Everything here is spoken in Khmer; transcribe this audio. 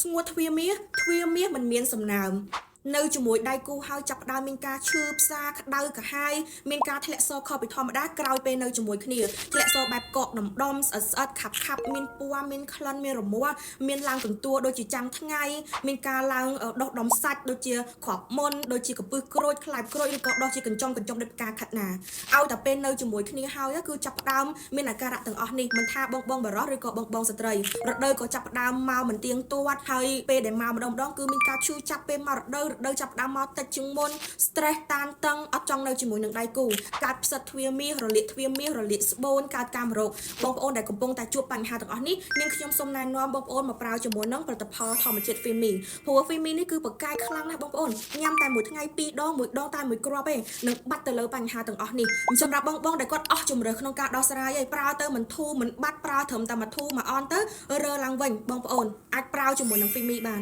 ស្ងួតទ្វាមាសមិនមានសំណើមនៅជាមួយដៃគូហើយចាប់ផ្ដើមមានការឈឺផ្សាក្តៅកាហាយមានការធ្លាក់សខុសពីធម្មតាក្រោយពេលនៅជាមួយគ្នាធ្លាក់សបែបកកដំដុំស្អិតខាប់មានពណ៌មានក្លិនមានរមាស់មានឡើងកន្ទួលដូចជាចាំងថ្ងៃមានការឡើងដុះដុំសាច់ដូចជាគ្រាប់មុនដូចជាកពឹសក្រូចខ្លាយក្រូចឬក៏ដុះជាកញ្ចុងដូចផ្កាខាត់ណាឲ្យតែពេលនៅជាមួយគ្នាហើយគឺចាប់ផ្ដើមមានអាការៈទាំងអស់នេះមិនថាបងបរោះឬក៏បងស្ត្រីរដូវក៏ចាប់ផ្ដើមមកមិនទៀងទាត់ហើយពេលដែលមកម្ដងគឺមានការឈឺចាប់ពេលមករដូវចាប់ផ្ដើមមកតិចជាងមុន stress តានតឹងអត់ចង់នៅជាមួយនឹងដៃគូកើតផ្សិតទ្វាមាសរលាកទ្វាមាសរលាកស្បូនកើតកាមរោគបងប្អូនដែលកំពុងតែជួបបញ្ហាទាំងអស់នេះនាងខ្ញុំសូមណែនាំបងប្អូនមកប្រើជាមួយនឹងផលិតផលធម្មជាតិ Fimi ព្រោះ Fimi នេះគឺបកាយខ្លាំងណាស់បងប្អូនញ៉ាំតែមួយថ្ងៃ2ដងមួយដងតែមួយគ្រាប់ទេនឹងបាត់ទៅលើបញ្ហាទាំងអស់នេះសម្រាប់បងដែលគាត់អស់ជំរឿក្នុងការដោះស្រាយហើយប្រើទៅមិនធូរមិនបាត់ប្រើត្រឹមតែមួយធូរមួយអន់ទៅរើឡើងវិញបងប្អូនអាចប្រើជាមួយនឹង Fimi បាន